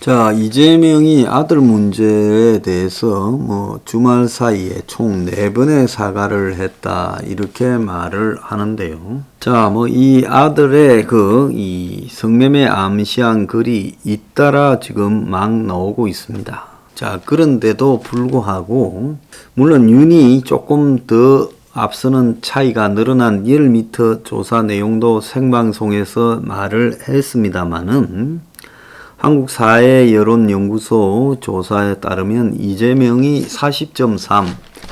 자, 이재명이 아들 문제에 대해서 주말 사이에 총 4번의 사과를 했다, 이렇게 말을 하는데요. 자, 이 아들의 이 성매매 암시한 글이 잇따라 지금 막 나오고 있습니다. 자, 그런데도 불구하고 물론 윤이 조금 더 앞서는 차이가 늘어난 리얼미터 조사 내용도 생방송에서 말을 했습니다마는 한국사회여론연구소 조사에 따르면 이재명이 40.3,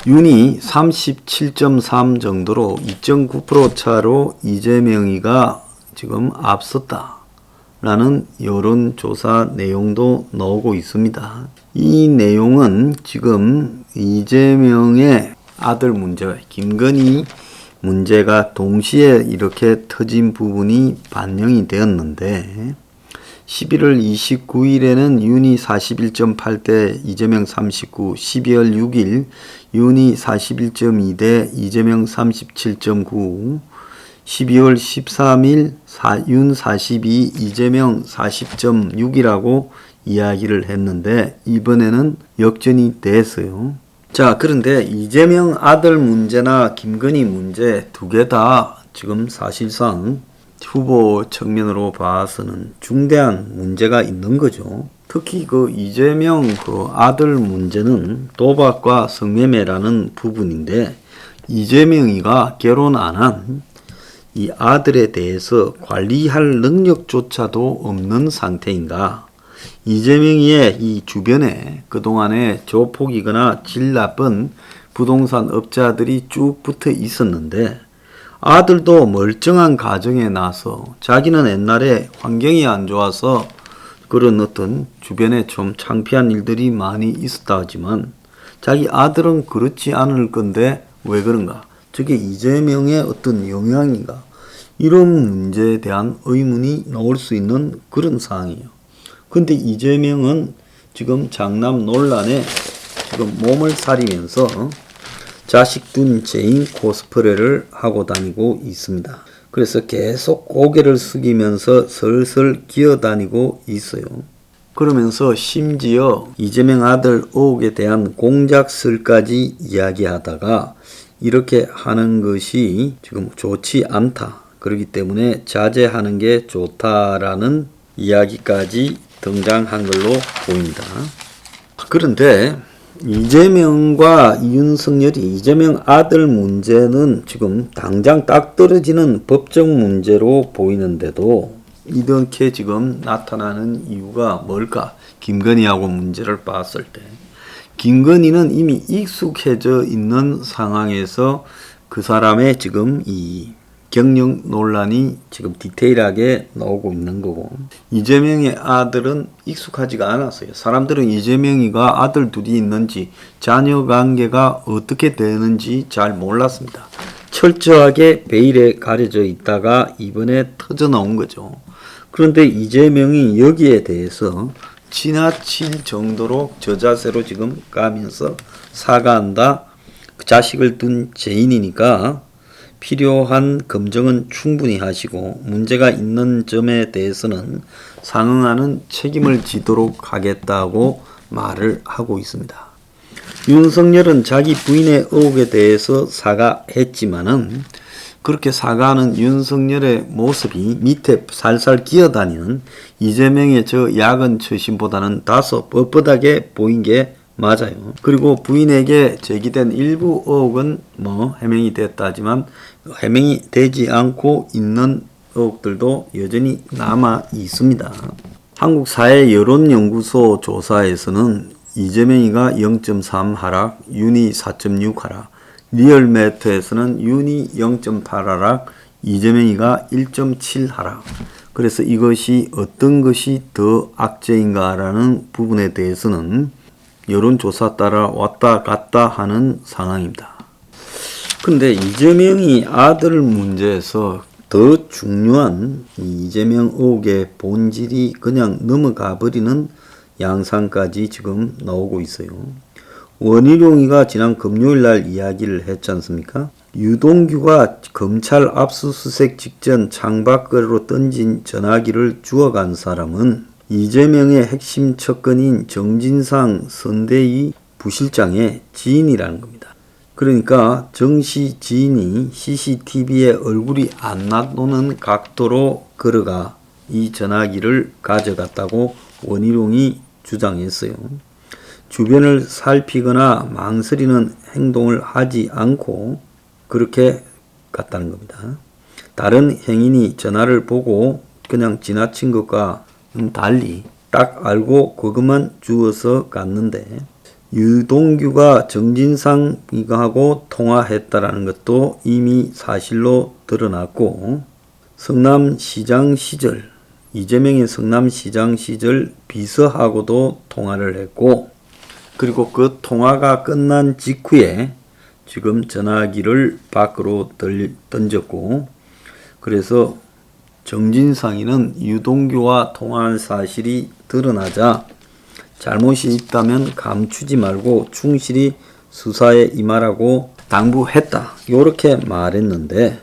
윤이 37.3 정도로 2.9% 차로 이재명이가 지금 앞섰다라는 여론조사 내용도 나오고 있습니다. 이 내용은 지금 이재명의 아들 문제, 김건희 문제가 동시에 이렇게 터진 부분이 반영이 되었는데 11월 29일에는 윤이 41.8대 이재명 39, 12월 6일 윤이 41.2대 이재명 37.9, 12월 13일 윤 42, 이재명 40.6이라고 이야기를 했는데 이번에는 역전이 됐어요. 자, 그런데 이재명 아들 문제나 김건희 문제 두 개 다 지금 사실상 후보 측면으로 봐서는 중대한 문제가 있는 거죠. 특히 이재명 아들 문제는 도박과 성매매라는 부분인데 이재명이가 결혼 안 한 이 아들에 대해서 관리할 능력조차도 없는 상태인가. 이재명이의 이 주변에 그동안에 조폭이거나 질 나쁜 부동산 업자들이 쭉 붙어 있었는데 아들도 멀쩡한 가정에 나서 자기는 옛날에 환경이 안 좋아서 그런 어떤 주변에 좀 창피한 일들이 많이 있었다 하지만 자기 아들은 그렇지 않을 건데 왜 그런가? 저게 이재명의 어떤 영향인가? 이런 문제에 대한 의문이 나올 수 있는 그런 상황이에요. 근데 이재명은 지금 장남 논란에 지금 몸을 사리면서 자식 둔 죄인 코스프레를 하고 다니고 있습니다. 그래서 계속 고개를 숙이면서 슬슬 기어다니고 있어요. 그러면서 심지어 이재명 아들 의혹에 대한 공작설까지 이야기하다가 이렇게 하는 것이 지금 좋지 않다. 그렇기 때문에 자제하는 게 좋다라는 이야기까지 등장한 걸로 보입니다. 그런데 이재명과 윤석열이 이재명 아들 문제는 지금 당장 딱 떨어지는 법적 문제로 보이는데도 이렇게 지금 나타나는 이유가 뭘까? 김건희하고 문제를 봤을 때 김건희는 이미 익숙해져 있는 상황에서 그 사람의 지금 이 경력 논란이 지금 디테일하게 나오고 있는 거고 이재명의 아들은 익숙하지가 않았어요. 사람들은 이재명이가 아들 둘이 있는지 자녀 관계가 어떻게 되는지 잘 몰랐습니다. 철저하게 베일에 가려져 있다가 이번에 터져 나온 거죠. 그런데 이재명이 여기에 대해서 지나칠 정도로 저자세로 지금 가면서 사과한다. 자식을 둔 죄인이니까 필요한 검증은 충분히 하시고 문제가 있는 점에 대해서는 상응하는 책임을 지도록 하겠다고 말을 하고 있습니다. 윤석열은 자기 부인의 의혹에 대해서 사과했지만은 그렇게 사과하는 윤석열의 모습이 밑에 살살 기어다니는 이재명의 저 야근 처신보다는 다소 뻣뻣하게 보인 게 맞아요. 그리고 부인에게 제기된 일부 의혹은 해명이 됐다지만 해명이 되지 않고 있는 의혹들도 여전히 남아 있습니다. 한국사회여론연구소 조사에서는 이재명이가 0.3 하락, 윤이 4.6 하락, 리얼매터에서는 윤이 0.8 하락, 이재명이가 1.7 하락. 그래서 이것이 어떤 것이 더 악재인가라는 부분에 대해서는 여론조사 따라 왔다 갔다 하는 상황입니다. 근데 이재명이 아들 문제에서 더 중요한 이재명 의혹의 본질이 그냥 넘어가 버리는 양상까지 지금 나오고 있어요. 원희룡이가 지난 금요일 날 이야기를 했지 않습니까? 유동규가 검찰 압수수색 직전 창밖으로 던진 전화기를 주워간 사람은 이재명의 핵심 척근인 정진상 선대위 부실장의 지인이라는 겁니다. 그러니까 정씨 지인이 CCTV에 얼굴이 안 나오는 각도로 걸어가 이 전화기를 가져갔다고 원희룡이 주장했어요. 주변을 살피거나 망설이는 행동을 하지 않고 그렇게 갔다는 겁니다. 다른 행인이 전화를 보고 그냥 지나친 것과는 달리 딱 알고 그것만 주워서 갔는데 유동규가 정진상하고 통화했다라는 것도 이미 사실로 드러났고 성남시장 시절 이재명의 성남시장 시절 비서하고도 통화를 했고 그리고 그 통화가 끝난 직후에 지금 전화기를 밖으로 던졌고 그래서 정진상이는 유동규와 통화한 사실이 드러나자 잘못이 있다면 감추지 말고 충실히 수사에 임하라고 당부했다. 이렇게 말했는데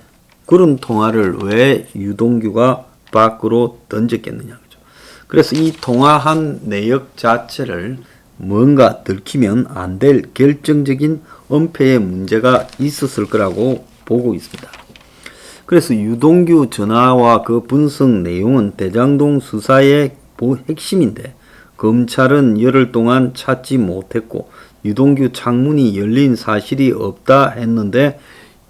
그런 통화를 왜 유동규가 밖으로 던졌겠느냐. 그래서 이 통화한 내역 자체를 뭔가 들키면 안 될 결정적인 엄폐의 문제가 있었을 거라고 보고 있습니다. 그래서 유동규 전화와 그 분석 내용은 대장동 수사의 핵심인데 검찰은 열흘 동안 찾지 못했고 유동규 창문이 열린 사실이 없다 했는데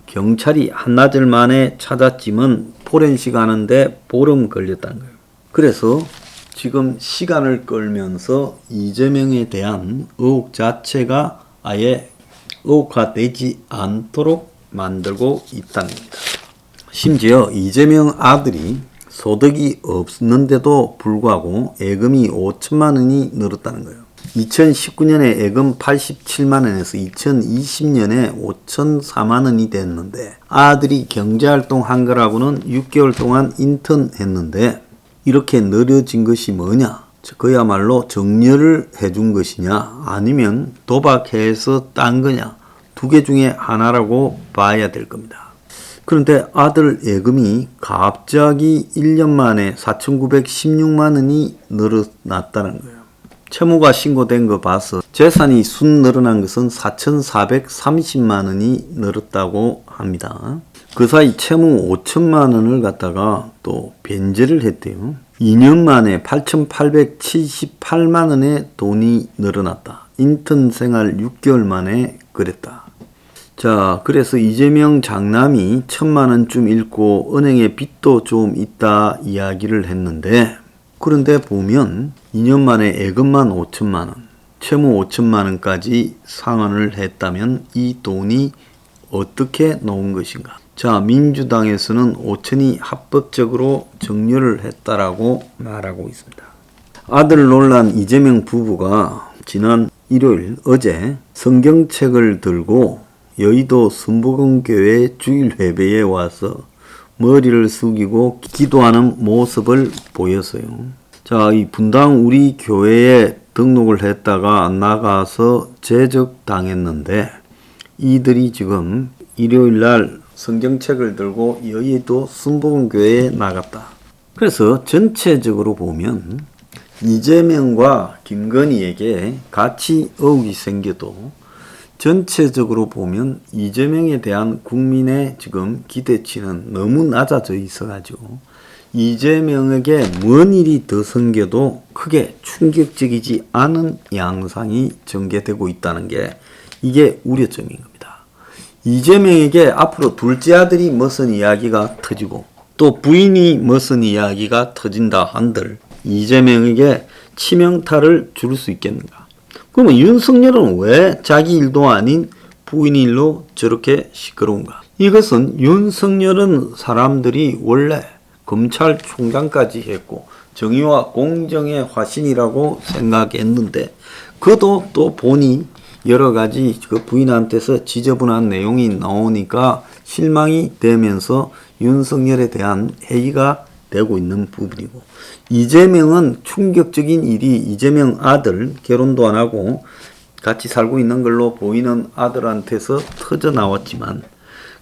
경찰이 한나절 만에 찾았지만 포렌식 하는데 보름 걸렸다는 거예요. 그래서 지금 시간을 끌면서 이재명에 대한 의혹 자체가 아예 의혹화되지 않도록 만들고 있다는 겁니다. 심지어 이재명 아들이 소득이 없는데도 불구하고 예금이 5천만 원이 늘었다는 거예요. 2019년에 예금 87만 원에서 2020년에 5,004만 원이 됐는데 아들이 경제활동 한 거라고는 6개월 동안 인턴 했는데 이렇게 느려진 것이 뭐냐? 그야말로 정렬을 해준 것이냐 아니면 도박해서 딴 거냐? 두 개 중에 하나라고 봐야 될 겁니다. 그런데 아들 예금이 갑자기 1년 만에 4,916만 원이 늘어났다는 거예요. 채무가 신고된 거 봐서 재산이 순 늘어난 것은 4,430만 원이 늘었다고 합니다. 그 사이 채무 5천만 원을 갖다가 또 변제를 했대요. 2년 만에 8,878만 원의 돈이 늘어났다. 인턴 생활 6개월 만에 그랬다. 자, 그래서 이재명 장남이 1,000만 원쯤 잃고 은행에 빚도 좀 있다 이야기를 했는데 그런데 보면 2년 만에 예금만 5천만 원, 채무 5천만 원까지 상환을 했다면 이 돈이 어떻게 나온 것인가? 자, 민주당에서는 5천이 합법적으로 정렬을 했다라고 말하고 있습니다. 아들 논란 이재명 부부가 지난 일요일 어제 성경책을 들고 여의도 순복음교회 주일 예배에 와서 머리를 숙이고 기도하는 모습을 보였어요. 자, 이 분당 우리 교회에 등록을 했다가 나가서 제적당했는데 이들이 지금 일요일 날 성경책을 들고 여의도 순복음교회에 나갔다. 그래서 전체적으로 보면 이재명과 김건희에게 같이 의혹이 생겨도 전체적으로 보면 이재명에 대한 국민의 지금 기대치는 너무 낮아져 있어가지고 이재명에게 뭔 일이 더 생겨도 크게 충격적이지 않은 양상이 전개되고 있다는 게 이게 우려점인 겁니다. 이재명에게 앞으로 둘째 아들이 무슨 이야기가 터지고 또 부인이 무슨 이야기가 터진다 한들 이재명에게 치명타를 줄 수 있겠는가? 그러면 윤석열은 왜 자기 일도 아닌 부인 일로 저렇게 시끄러운가? 이것은 윤석열은 사람들이 원래 검찰총장까지 했고 정의와 공정의 화신이라고 생각했는데 그도 또 보니 여러 가지 그 부인한테서 지저분한 내용이 나오니까 실망이 되면서 윤석열에 대한 회의가 되고 있는 부분이고 이재명은 충격적인 일이 이재명 아들 결혼도 안 하고 같이 살고 있는 걸로 보이는 아들한테서 터져 나왔지만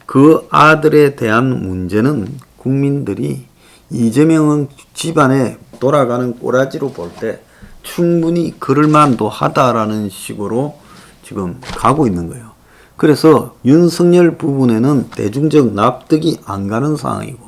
그 아들에 대한 문제는 국민들이 이재명은 집안에 돌아가는 꼬라지로 볼 때 충분히 그럴 만도 하다라는 식으로 지금 가고 있는 거예요. 그래서 윤석열 부분에는 대중적 납득이 안 가는 상황이고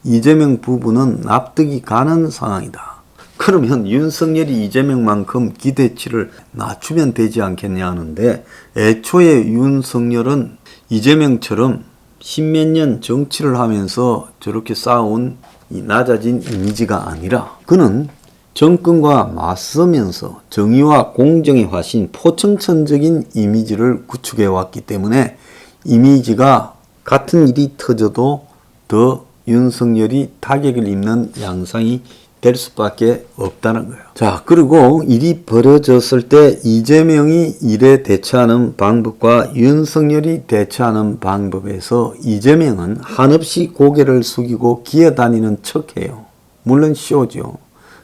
이재명 부분은 납득이 가는 상황이다. 그러면 윤석열이 이재명만큼 기대치를 낮추면 되지 않겠냐 하는데, 애초에 윤석열은 이재명처럼 십몇 년 정치를 하면서 저렇게 쌓아온 이 낮아진 이미지가 아니라 그는 정권과 맞서면서 정의와 공정의 화신, 포청천적인 이미지를 구축해 왔기 때문에 이미지가 같은 일이 터져도 더 윤석열이 타격을 입는 양상이 될 수밖에 없다는 거예요. 자, 그리고 일이 벌어졌을 때 이재명이 일에 대처하는 방법과 윤석열이 대처하는 방법에서 이재명은 한없이 고개를 숙이고 기어다니는 척해요. 물론 쇼죠.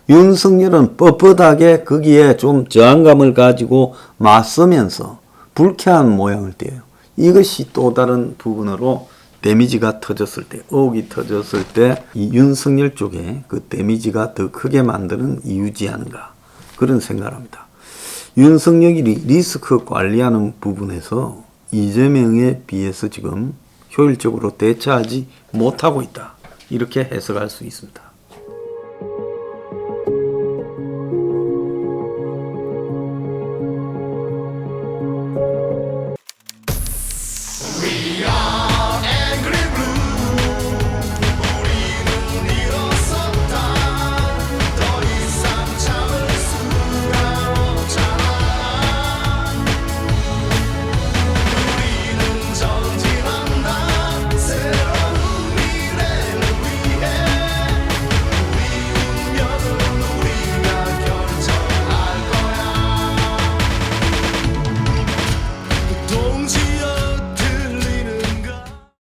윤석열은 뻣뻣하게 거기에 좀 저항감을 가지고 맞서면서 불쾌한 모양을 띄어요. 이것이 또 다른 부분으로 데미지가 터졌을 때, 의혹이 터졌을 때 이 윤석열 쪽에 그 데미지가 더 크게 만드는 이유지 않은가, 그런 생각을 합니다. 윤석열이 리스크 관리하는 부분에서 이재명에 비해서 지금 효율적으로 대처하지 못하고 있다, 이렇게 해석할 수 있습니다.